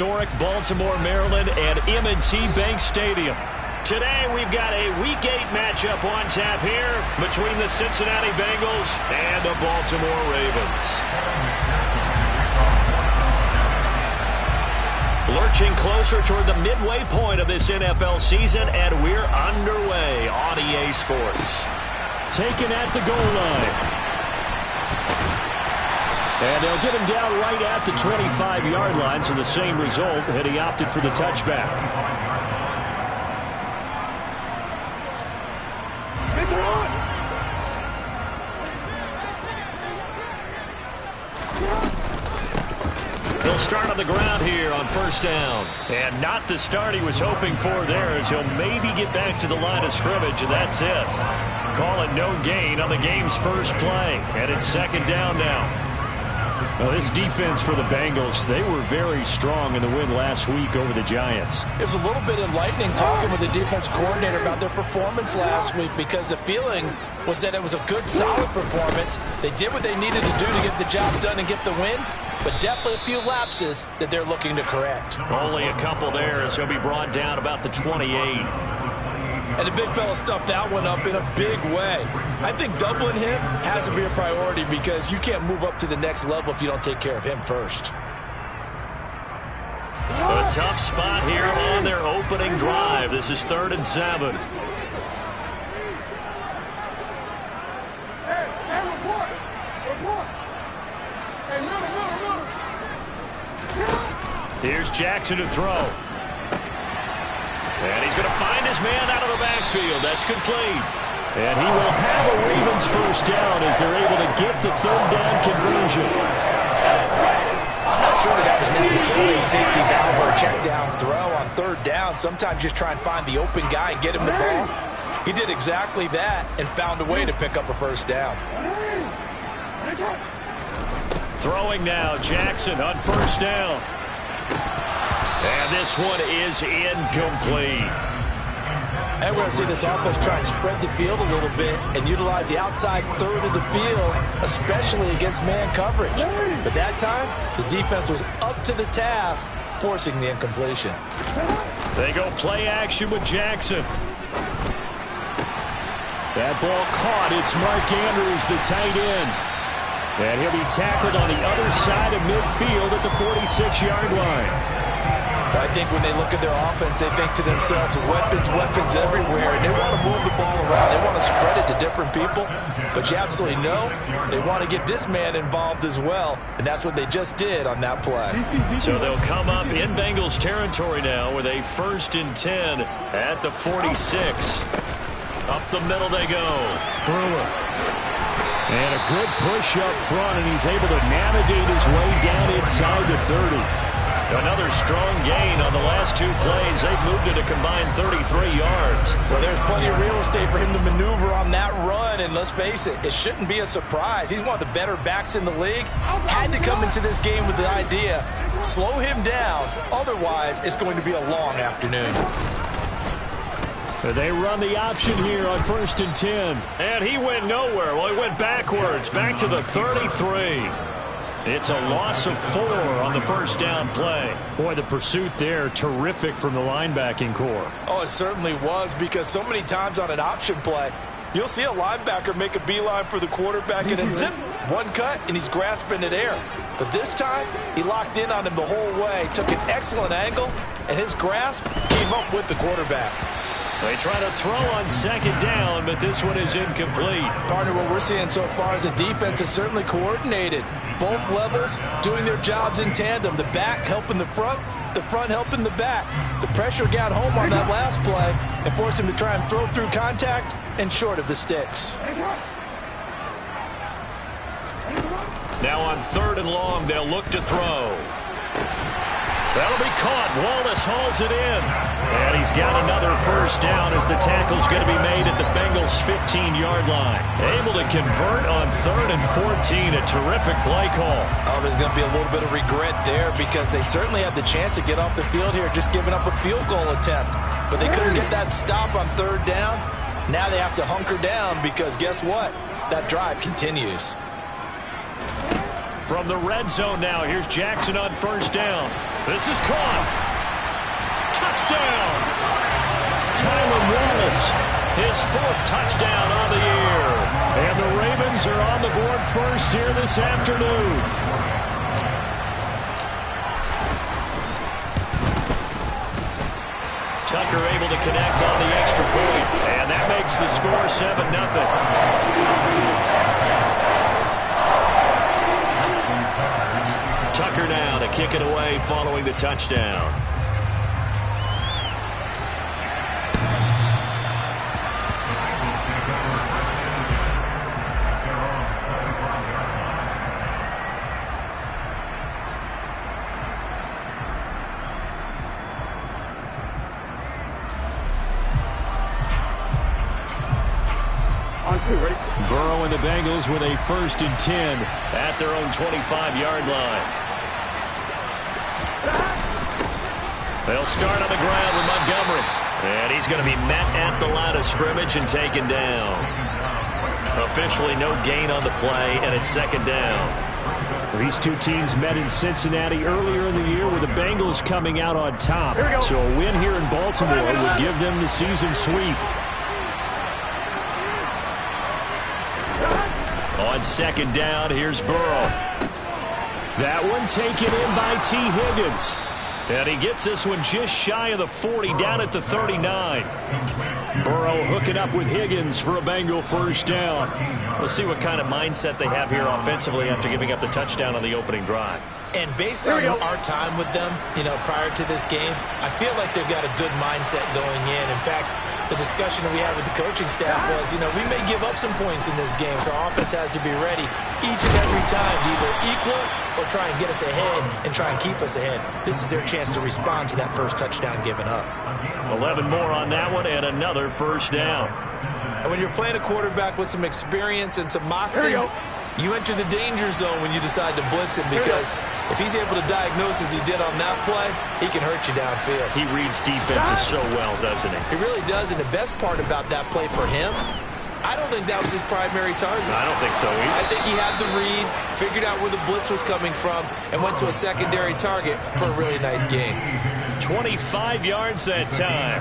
Historic Baltimore, Maryland, and M&T Bank Stadium. Today, we've got a Week 8 matchup on tap here between the Cincinnati Bengals and the Baltimore Ravens. Lurching closer toward the midway point of this NFL season, and we're underway on EA Sports. Taken at the goal line. And they'll get him down right at the 25-yard line, so the same result had he opted for the touchback. He'll start on the ground here on first down. And not the start he was hoping for there, as he'll maybe get back to the line of scrimmage, and that's it. Call it no gain on the game's first play. And it's second down now. Well, this defense for the Bengals, they were very strong in the win last week over the Giants. It was a little bit enlightening talking with the defense coordinator about their performance last week, because the feeling was that it was a good, solid performance. They did what they needed to do to get the job done and get the win, but definitely a few lapses that they're looking to correct. Only a couple there, as he'll be brought down about the 28. And the big fella stuffed that one up in a big way. I think doubling him has to be a priority, because you can't move up to the next level if you don't take care of him first. A tough spot here on their opening drive. This is 3rd and 7. Here's Jackson to throw. And he's going to find his man out of the backfield. That's complete. And he will have a Ravens first down as they're able to get the 3rd down conversion. I'm not sure that was necessarily a safety valve or a check down throw on 3rd down. Sometimes just try and find the open guy and get him the ball. He did exactly that and found a way to pick up a first down. Throwing now, Jackson on first down. And this one is incomplete. And we're going to see this offense try and spread the field a little bit and utilize the outside 3rd of the field, especially against man coverage. But that time, the defense was up to the task, forcing the incompletion. They go play action with Jackson. That ball caught. It's Mark Andrews, the tight end. And he'll be tackled on the other side of midfield at the 46-yard line. I think when they look at their offense, they think to themselves, weapons everywhere, and they want to move the ball around. They want to spread it to different people, but you absolutely know they want to get this man involved as well, and that's what they just did on that play. So they'll come up in Bengals territory now with a 1st and 10 at the 46. Up the middle they go. Brewer. And a good push up front, and he's able to navigate his way down inside the 30. Another strong gain on the last 2 plays. They've moved it a combined 33 yards. Well, there's plenty of real estate for him to maneuver on that run, and let's face it, it shouldn't be a surprise. He's one of the better backs in the league. Had to come into this game with the idea, slow him down, otherwise it's going to be a long afternoon. They run the option here on 1st and 10. And he went nowhere. Well, he went backwards, back to the 33. It's a loss of 4 on the first down play. Boy, the pursuit there, terrific from the linebacking core. Oh, it certainly was, because so many times on an option play, you'll see a linebacker make a beeline for the quarterback, and then zip, one cut, and he's grasping at air. But this time, he locked in on him the whole way, took an excellent angle, and his grasp came up with the quarterback. They try to throw on 2nd down, but this one is incomplete. Partner, what we're seeing so far is the defense is certainly coordinated. Both levels doing their jobs in tandem. The back helping the front helping the back. The pressure got home on that last play and forced him to try and throw through contact and short of the sticks. Now on 3rd and long, they'll look to throw. That'll be caught. Wallace hauls it in. And he's got another first down as the tackle's going to be made at the Bengals' 15-yard line. Able to convert on 3rd and 14. A terrific play call. Oh, there's going to be a little bit of regret there, because they certainly had the chance to get off the field here, just giving up a field goal attempt. But they couldn't get that stop on 3rd down. Now they have to hunker down, because guess what? That drive continues. From the red zone now, here's Jackson on first down. This is caught. Touchdown. Tylan Wallace, his 4th touchdown on the year. And the Ravens are on the board first here this afternoon. Tucker able to connect on the extra point. And that makes the score 7-0. Tucker now to kick it away following the touchdown. Burrow and the Bengals with a 1st and 10 at their own 25-yard line. They'll start on the ground with Montgomery. And he's going to be met at the line of scrimmage and taken down. Officially no gain on the play, and it's 2nd down. These two teams met in Cincinnati earlier in the year with the Bengals coming out on top. So a win here in Baltimore would give them the season sweep. On 2nd down, here's Burrow. That one taken in by T. Higgins. And he gets this one just shy of the 40, down at the 39. Burrow hooking up with Higgins for a Bengal 1st down. We'll see what kind of mindset they have here offensively after giving up the touchdown on the opening drive. And based on our time with them, prior to this game, I feel like they've got a good mindset going in. In fact, the discussion that we had with the coaching staff was, we may give up some points in this game, so our offense has to be ready each and every time to either equal or try and get us ahead and try and keep us ahead. This is their chance to respond to that first touchdown given up. 11 more on that one and another 1st down. And when you're playing a quarterback with some experience and some moxie, you enter the danger zone when you decide to blitz him, because if he's able to diagnose as he did on that play, he can hurt you downfield. He reads defenses so well, doesn't he? He really does, and the best part about that play for him, I don't think that was his primary target. I don't think so either. I think he had the read, figured out where the blitz was coming from, and went to a secondary target for a really nice gain. 25 yards that time.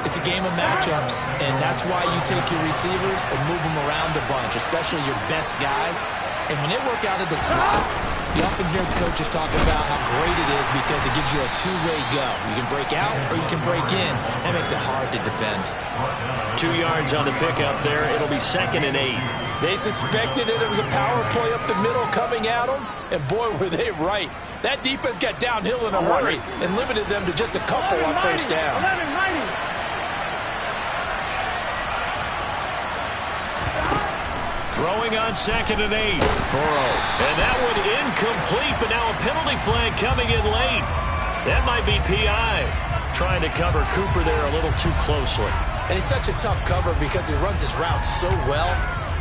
It's a game of matchups, and that's why you take your receivers and move them around a bunch, especially your best guys. And when they work out of the slot, you often hear the coaches talk about how great it is because it gives you a two-way go. You can break out or you can break in. That makes it hard to defend. 2 yards on the pickup there. It'll be 2nd and 8. They suspected that it was a power play up the middle coming at them, and boy, were they right. That defense got downhill in a hurry and limited them to just a couple on 1st down. Throwing on 2nd and 8. Burrow. And that one incomplete, but now a penalty flag coming in late. That might be P.I. trying to cover Cooper there a little too closely. And he's such a tough cover because he runs his route so well.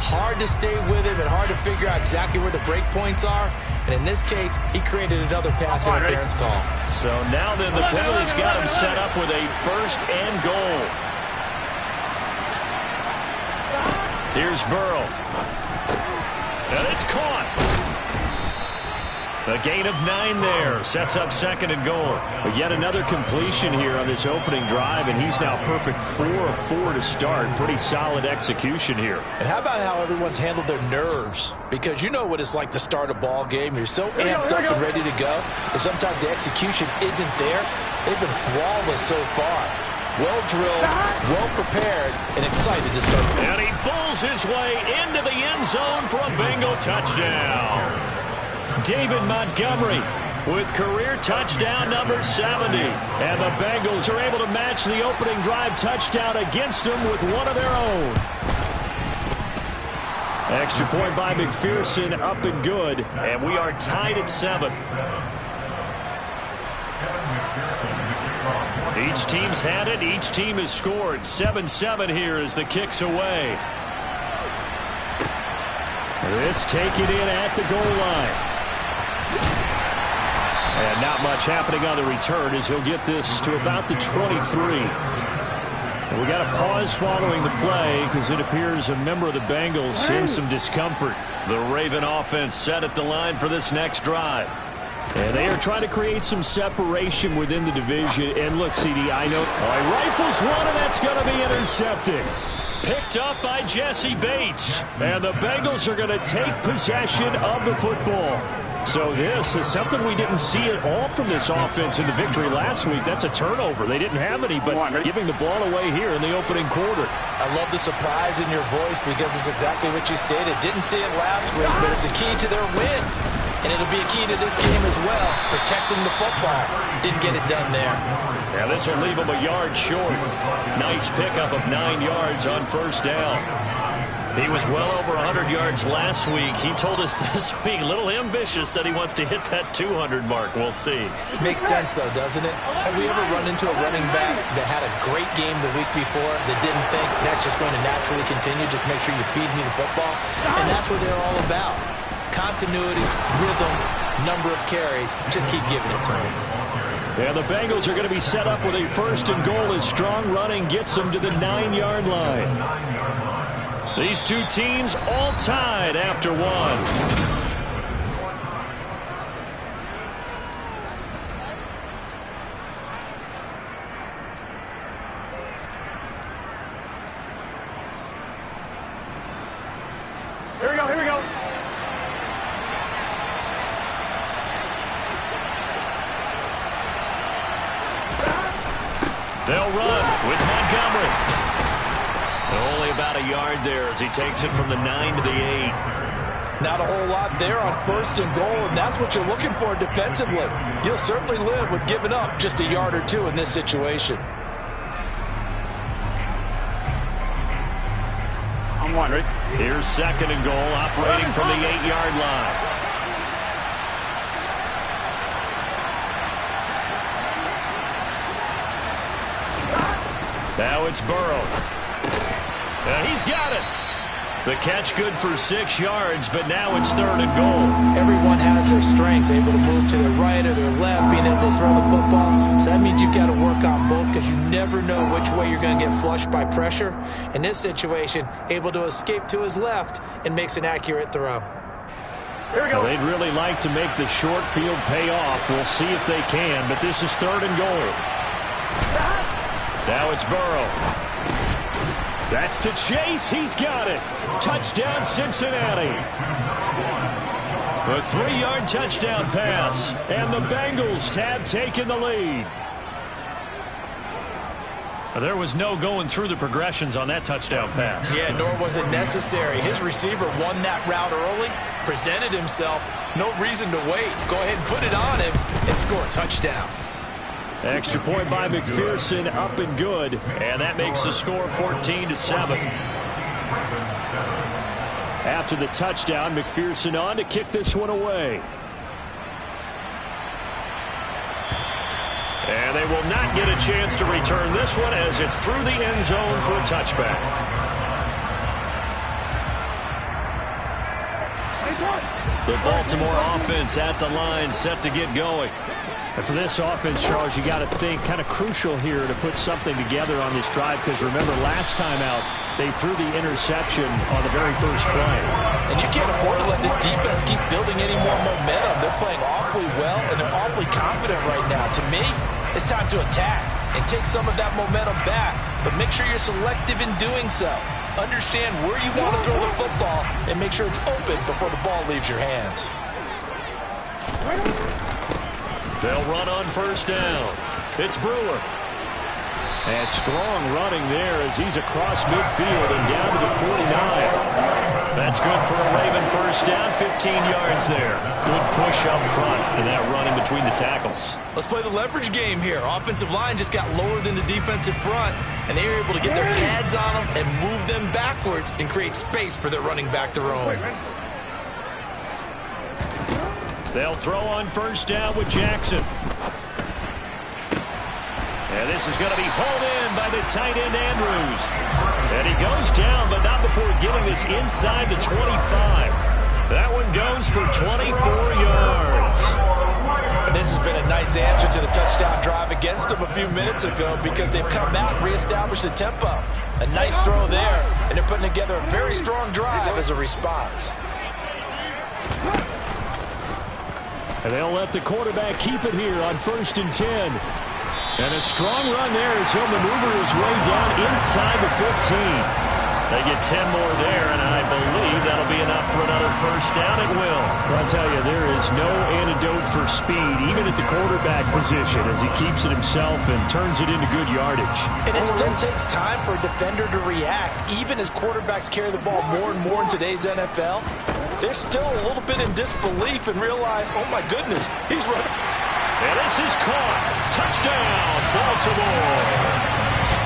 Hard to stay with him and hard to figure out exactly where the break points are. And in this case, he created another pass interference call. So now then the penalty's got him set up with a 1st and goal. Here's Burrow. And it's caught. A gain of 9 there. Sets up 2nd and goal. But yet another completion here on this opening drive, and he's now perfect 4 of 4 to start. Pretty solid execution here. And how about how everyone's handled their nerves? Because you know what it's like to start a ball game. You're so amped up and ready to go, and sometimes the execution isn't there. They've been flawless so far. Well drilled, well prepared, and excited to start. And he bulls his way into the end zone for a Bengal touchdown. David Montgomery with career touchdown number 70. And the Bengals are able to match the opening drive touchdown against them with one of their own. Extra point by McPherson, up and good. And we are tied at 7. Each team's had it. Each team has scored. 7-7 here as the kick's away. This taken in at the goal line. And not much happening on the return as he'll get this to about the 23. And we got a pause following the play because it appears a member of the Bengals in some discomfort. The Raven offense set at the line for this next drive. And they are trying to create some separation within the division. And look, CD, I know. All right, rifles one, and that's going to be intercepted. Picked up by Jesse Bates. And the Bengals are going to take possession of the football. So this is something we didn't see at all from this offense in the victory last week. That's a turnover. They didn't have any, but giving the ball away here in the opening quarter. I love the surprise in your voice because it's exactly what you stated. Didn't see it last week, but it's a key to their win. And it'll be a key to this game as well, protecting the football. Didn't get it done there. Yeah, this will leave them a yard short. Nice pickup of 9 yards on first down. He was well over 100 yards last week. He told us this week, a little ambitious, that he wants to hit that 200 mark. We'll see. Makes sense, though, doesn't it? Have we ever run into a running back that had a great game the week before that didn't think that's just going to naturally continue? Just make sure you feed me the football. And that's what they're all about. Continuity, rhythm, number of carries. Just keep giving it to him. Yeah, the Bengals are going to be set up with a first and goal as strong running gets them to the 9-yard line. These two teams all tied after one. Here we go, here we go. They'll run with Montgomery. Only about a yard there as he takes it from the 9 to the 8. Not a whole lot there on first and goal, and that's what you're looking for defensively. You'll certainly live with giving up just a yard or two in this situation. I'm one, right? Here's second and goal, operating from the 8-yard line. Now it's Burrow. He's got it. The catch good for 6 yards, but now it's third and goal. Everyone has their strengths, able to move to their right or their left, being able to throw the football. So that means you've got to work on both because you never know which way you're going to get flushed by pressure. In this situation, able to escape to his left and makes an accurate throw. Here we go. Well, they'd really like to make the short field pay off. We'll see if they can, but this is third and goal. Now it's Burrow. That's to Chase. He's got it. Touchdown, Cincinnati. A 3-yard touchdown pass. And the Bengals have taken the lead. There was no going through the progressions on that touchdown pass. Yeah, nor was it necessary. His receiver won that route early, presented himself. No reason to wait. Go ahead and put it on him and score a touchdown. Extra point by McPherson, up and good. And that makes the score 14-7. After the touchdown, McPherson on to kick this one away. And they will not get a chance to return this one as it's through the end zone for a touchback. The Baltimore offense at the line, set to get going. And for this offense, Charles, you got to think kind of crucial here to put something together on this drive because remember last time out they threw the interception on the very first play. And you can't afford to let this defense keep building any more momentum. They're playing awfully well and they're awfully confident right now. To me, it's time to attack and take some of that momentum back, but make sure you're selective in doing so. Understand where you want to throw the football and make sure it's open before the ball leaves your hands. They'll run on first down. It's Brewer. And strong running there as he's across midfield and down to the 49. That's good for a Raven first down, 15 yards there. Good push up front and that running between the tackles. Let's play the leverage game here. Offensive line just got lower than the defensive front, and they were able to get their pads on them and move them backwards and create space for their running back to roam. They'll throw on first down with Jackson. And this is going to be hauled in by the tight end Andrews. And he goes down, but not before getting this inside the 25. That one goes for 24 yards. And this has been a nice answer to the touchdown drive against them a few minutes ago because they've come out and reestablished the tempo. A nice throw there, and they're putting together a very strong drive as a response. And they'll let the quarterback keep it here on 1st and 10. And a strong run there as he'll maneuver his way down inside the 15. They get 10 more there, and I believe that'll be enough for another first down. It will. Well, I'll tell you, there is no antidote for speed, even at the quarterback position, as he keeps it himself and turns it into good yardage. And it still takes time for a defender to react. Even as quarterbacks carry the ball more and more in today's NFL, they're still a little bit in disbelief and realize, oh, my goodness, he's running. And this is caught. Touchdown, Baltimore.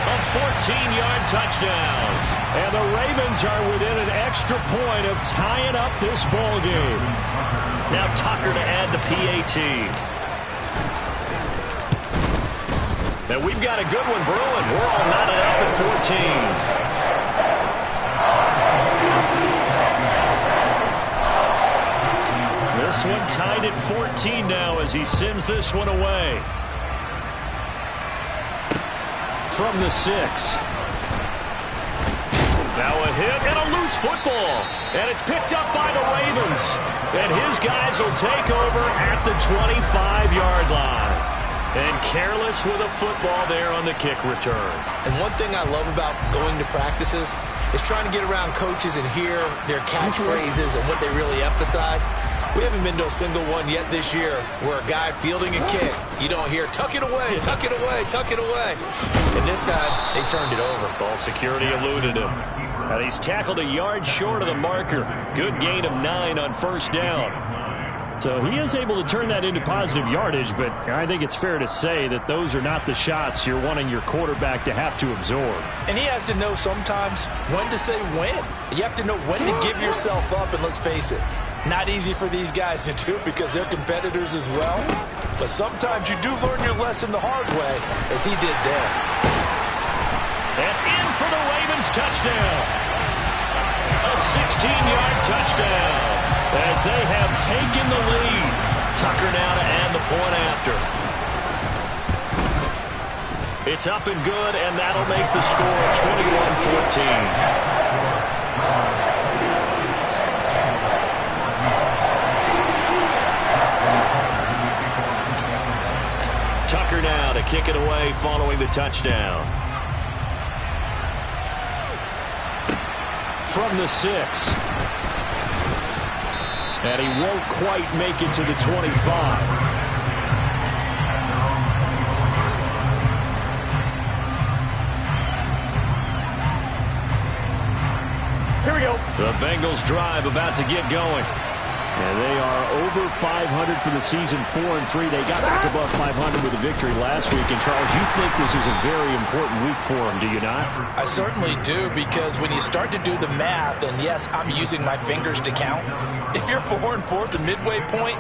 A 14-yard touchdown. And the Ravens are within an extra point of tying up this ball game. Now Tucker to add the PAT. And we've got a good one brewing. We're all knotted up at 14. This one tied at 14 now as he sends this one away. From the 6. Now a hit and a loose football. And it's picked up by the Ravens. And his guys will take over at the 25-yard line. And careless with a football there on the kick return. And one thing I love about going to practices is trying to get around coaches and hear their catchphrases and what they really emphasize. We haven't been to a single one yet this year where a guy fielding a kick, you don't hear, tuck it away, tuck it away, tuck it away. And this time, they turned it over. Ball security eluded him. And he's tackled a yard short of the marker. Good gain of 9 on first down. So he is able to turn that into positive yardage, but I think it's fair to say that those are not the shots you're wanting your quarterback to have to absorb. And he has to know sometimes when to say when. You have to know when to give yourself up, and let's face it, not easy for these guys to do because they're competitors as well. But sometimes you do learn your lesson the hard way, as he did there. And in for the Ravens touchdown. A 16-yard touchdown as they have taken the lead. Tucker now to add the point after. It's up and good, and that'll make the score 21-14. Tucker now to kick it away following the touchdown. From the 6. And he won't quite make it to the 25. Here we go. The Bengals drive about to get going. And they are over 500 for the season, 4-3. They got back above 500 with a victory last week. And, Charles, you think this is a very important week for them, do you not? I certainly do, because when you start to do the math, and yes, I'm using my fingers to count, if you're 4-4 at the midway point,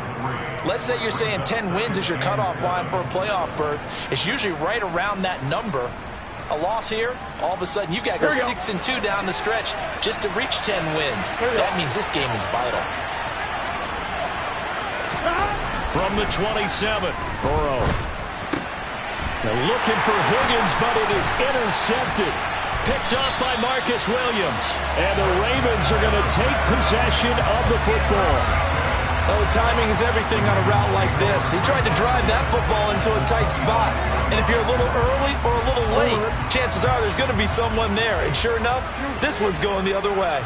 let's say you're saying 10 wins is your cutoff line for a playoff berth, it's usually right around that number. A loss here, all of a sudden you've got to go 6-2 down the stretch just to reach 10 wins. That means this game is vital. From the 27, Burrow. They're looking for Higgins, but it is intercepted. picked off by Marcus Williams. And the Ravens are going to take possession of the football. Oh, timing is everything on a route like this. He tried to drive that football into a tight spot. And if you're a little early or a little late, chances are there's going to be someone there. And sure enough, this one's going the other way.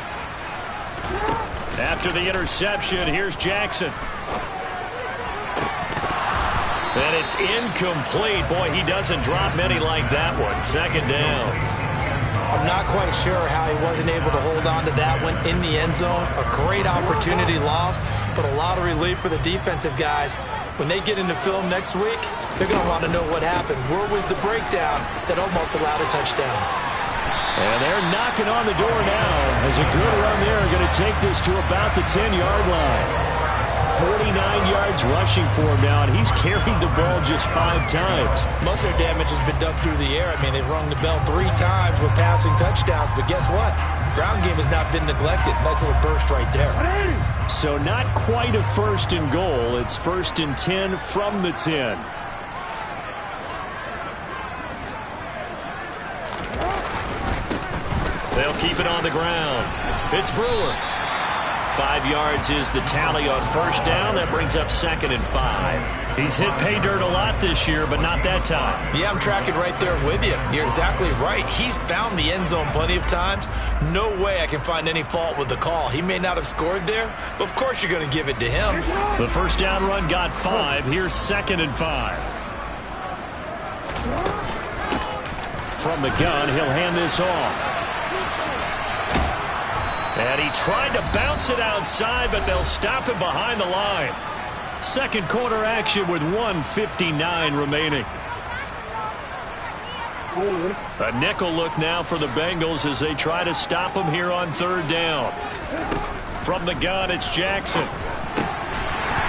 After the interception, here's Jackson. And it's incomplete. Boy, he doesn't drop many like that one. Second down. I'm not quite sure how he wasn't able to hold on to that one in the end zone. A great opportunity lost, but a lot of relief for the defensive guys. When they get into film next week, they're going to want to know what happened. Where was the breakdown that almost allowed a touchdown? And they're knocking on the door now as a good run there. Going to take this to about the 10-yard line. 49 yards rushing for him now, and he's carried the ball just 5 times. Most of their damage has been done through the air. I mean, they've rung the bell 3 times with passing touchdowns, but guess what? Ground game has not been neglected. Nice little burst right there. So not quite a first and goal. It's 1st and 10 from the 10. They'll keep it on the ground. It's Brewer. 5 yards is the tally on first down. That brings up 2nd and 5. He's hit pay dirt a lot this year, but not that time. Yeah, I'm tracking right there with you. You're exactly right. He's found the end zone plenty of times. No way I can find any fault with the call. He may not have scored there, but of course you're going to give it to him. The first down run got 5. Here's 2nd and 5. From the gun, he'll hand this off. And he tried to bounce it outside, but they'll stop him behind the line. Second quarter action with 1:59 remaining. A nickel look now for the Bengals as they try to stop him here on 3rd down. From the gun, it's Jackson.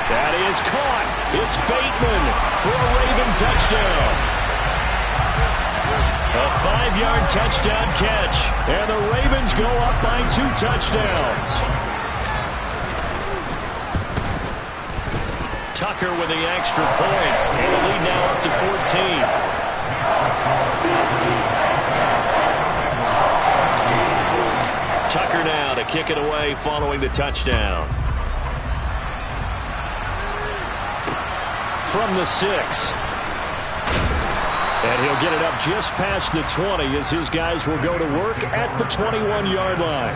That is caught. It's Bateman for a Raven touchdown. A 5-yard touchdown catch, and the Ravens go up by 2 touchdowns. Tucker with the extra point, and the lead now up to 14. Tucker now to kick it away following the touchdown. From the 6. And he'll get it up just past the 20 as his guys will go to work at the 21-yard line.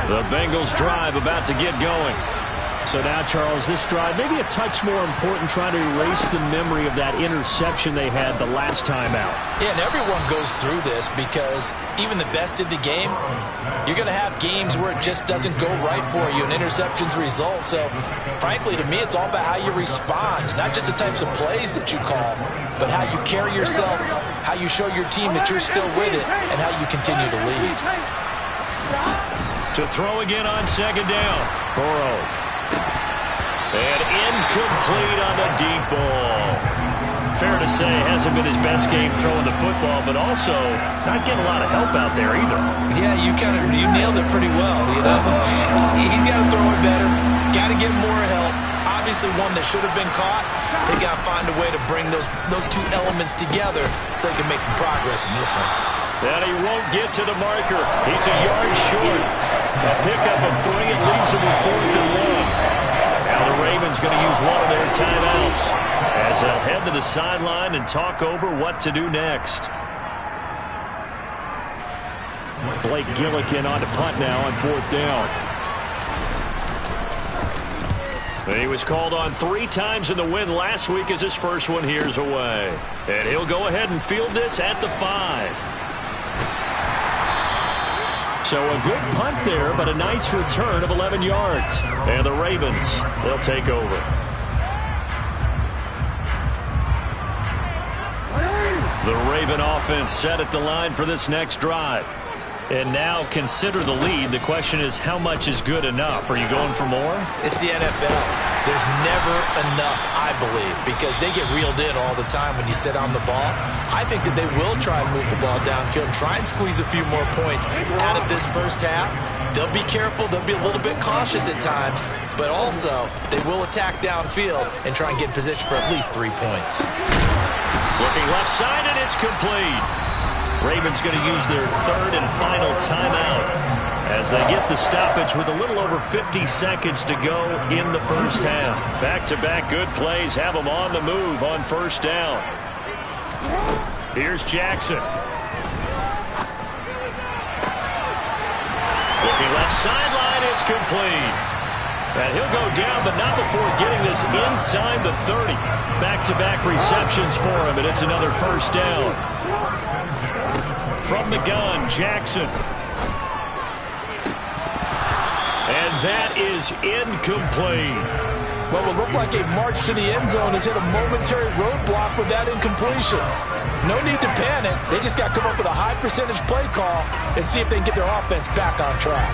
The Bengals drive about to get going. So now, Charles, this drive maybe a touch more important, trying to erase the memory of that interception they had the last time out. Yeah, and everyone goes through this because even the best in the game, you're going to have games where it just doesn't go right for you and interceptions result. So, frankly, to me, it's all about how you respond, not just the types of plays that you call, but how you carry yourself, how you show your team that you're still with it, and how you continue to lead. To throw again on 2nd down. Burrow. And incomplete on the deep ball. Fair to say, hasn't been his best game throwing the football, but also not getting a lot of help out there either. Yeah, you nailed it pretty well, you know. He's got to throw it better. Got to get more help. Obviously one that should have been caught. They got to find a way to bring those two elements together so they can make some progress in this one. And he won't get to the marker. He's a yard short. A pickup of 3. It leaves him with 4th and 1. Now the Ravens going to use one of their timeouts as they'll head to the sideline and talk over what to do next. Blake Gillikin on to punt now on 4th down. He was called on 3 times in the win last week as his first one here's away. And he'll go ahead and field this at the 5. So a good punt there, but a nice return of 11 yards. And the Ravens, they'll take over. The Raven offense set at the line for this next drive. And now consider the lead. The question is, how much is good enough? Are you going for more? It's the NFL. There's never enough, I believe, because they get reeled in all the time when you sit on the ball. I think that they will try and move the ball downfield, try and squeeze a few more points out of this first half. They'll be careful. They'll be a little bit cautious at times, but also they will attack downfield and try and get in position for at least 3 points. Looking left side, and it's complete. Ravens going to use their 3rd and final timeout as they get the stoppage with a little over 50 seconds to go in the first half. Back-to-back good plays have them on the move on 1st down. Here's Jackson. Looking left sideline, it's complete. And he'll go down, but not before getting this inside the 30. Back-to-back receptions for him, and it's another 1st down. From the gun, Jackson. And that is incomplete. What will look like a march to the end zone has hit a momentary roadblock with that incompletion. No need to panic. They just got to come up with a high percentage play call and see if they can get their offense back on track.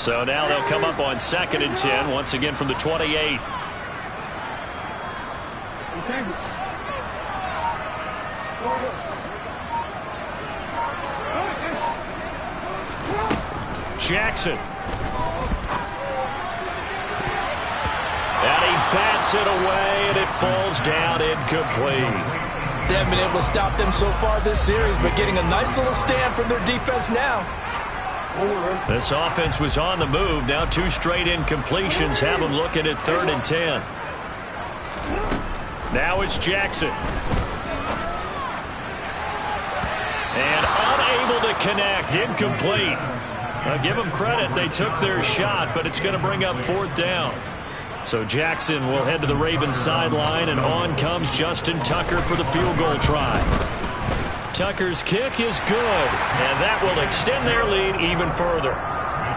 So now they'll come up on 2nd and 10, once again from the 28. Jackson. And he bats it away, and it falls down incomplete. They haven't been able to stop them so far this series, but getting a nice little stand from their defense now. This offense was on the move. Now 2 straight incompletions have them looking at 3rd and 10. Now it's Jackson. And unable to connect. Incomplete. Now give them credit. They took their shot, but it's going to bring up 4th down. So Jackson will head to the Ravens sideline, and on comes Justin Tucker for the field goal try. Tucker's kick is good, and that will extend their lead even further.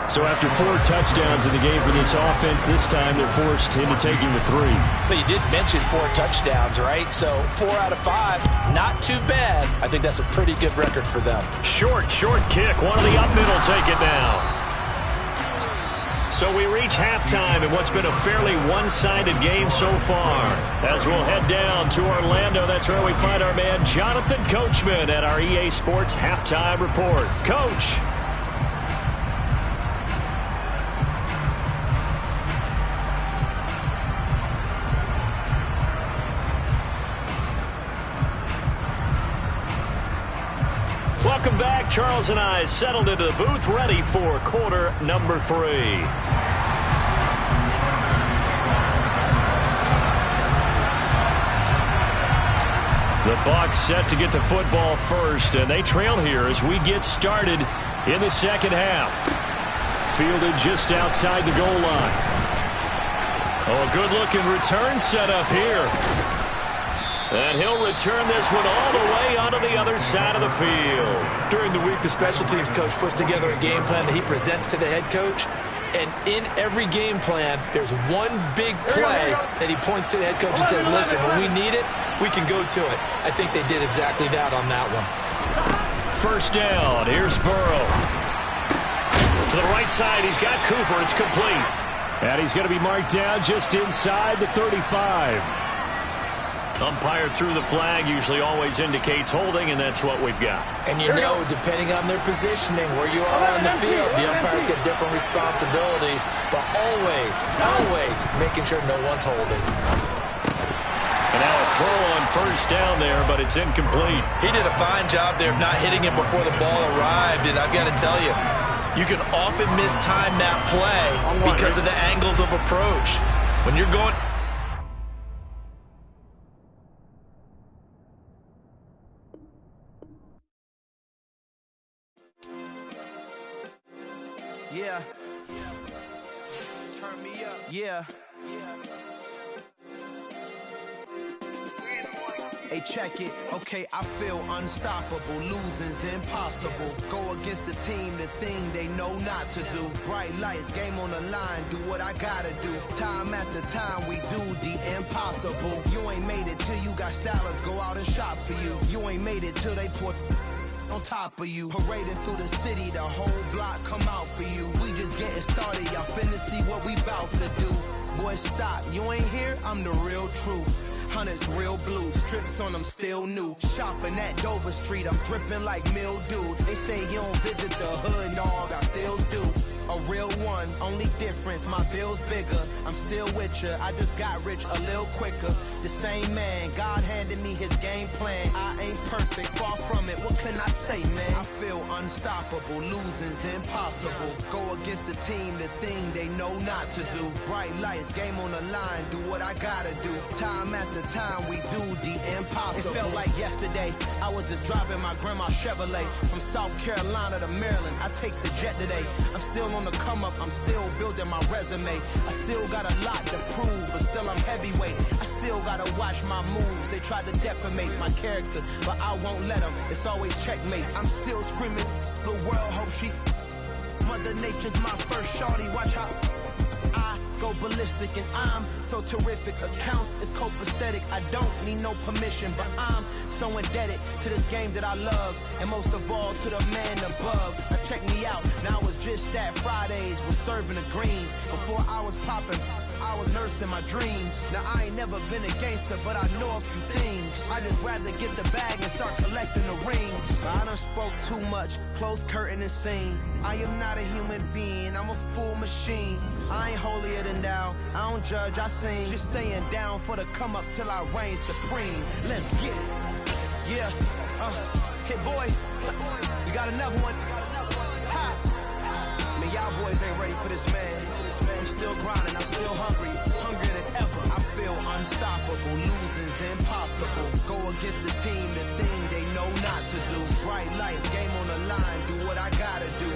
So after 4 touchdowns in the game for this offense, this time they're forced into taking the 3. But you did mention 4 touchdowns, right? So 4 out of 5, not too bad. I think that's a pretty good record for them. Short kick. One of the up middle take it down. So we reach halftime in what's been a fairly one-sided game so far. As we'll head down to Orlando, that's where we find our man Jonathan Coachman at our EA Sports Halftime Report. Coach. Welcome back. Charles and I settled into the booth, ready for quarter number 3. The Bucs set to get the football first, and they trail here as we get started in the second half. Fielded just outside the goal line. Oh, a good-looking return set up here. And he'll return this one all the way onto the other side of the field. During the week, the special teams coach puts together a game plan that he presents to the head coach. And in every game plan, there's one big play that he points to the head coach and says, listen, when we need it, we can go to it. I think they did exactly that on that one. First down. Here's Burrow. To the right side, he's got Cooper. It's complete. And he's going to be marked down just inside the 35. Umpire threw the flag, usually always indicates holding, and that's what we've got. And you know, depending on their positioning, where you are on the field, the umpires get different responsibilities, but always making sure no one's holding. And now a throw on first down there, but it's incomplete. He did a fine job there of not hitting it before the ball arrived, and I've got to tell you, you can often mistime that play because of the angles of approach. When you're going... Yeah. Turn me up. Yeah. Hey, check it. Okay, I feel unstoppable. Losing's impossible. Go against the team, the thing they know not to do. Bright lights, game on the line. Do what I gotta do. Time after time, we do the impossible. You ain't made it till you got stylers go out and shop for you. You ain't made it till they put on top of you. Parading through the city, the whole block come out for you. We just getting started, y'all finna see what we bout to do. Boy, stop, you ain't here, I'm the real truth. Hunters, real blue, strips on them still new. Shopping at Dover Street, I'm dripping like mildew. They say you don't visit the hood, dog, I still do. A real one, only difference, my bill's bigger. I'm still with ya, I just got rich a little quicker. The same man, God handed me his game plan. I ain't perfect, far from it, what can I say, man? I feel unstoppable, losing's impossible. Go against the team, the thing they know not to do. Bright lights, game on the line, do what I gotta do. Time after time, we do the impossible. It felt like yesterday, I was just driving my grandma's Chevrolet. From South Carolina to Maryland, I take the jet today. I'm still on the come up, I'm still building my resume. I still got a lot to prove, but still I'm heavyweight. I still gotta watch my moves. They try to defamate my character, but I won't let them. It's always checkmate. I'm still screaming, the world hope she... Mother Nature's my first shorty, watch how... I go ballistic and I'm so terrific. Accounts is copacetic. I don't need no permission, but I'm so indebted to this game that I love, and most of all to the man above. Now check me out. Now it was just that Fridays was serving the greens. Before I was popping, I was nursing my dreams. Now I ain't never been a gangster, but I know a few things. I just rather get the bag and start collecting the rings. But I done spoke too much, close curtain and scene. I am not a human being, I'm a full machine. I ain't holier than thou, I don't judge, I sing. Just staying down for the come up till I reign supreme. Let's get it. Yeah, hey boy, you got another one. Ha. Man, y'all boys ain't ready for this, man. I'm still grinding, I'm still hungry, hungrier than ever. I feel unstoppable, losing's impossible. Go against the team, the thing they know not to do. Bright lights, game on the line, do what I gotta do.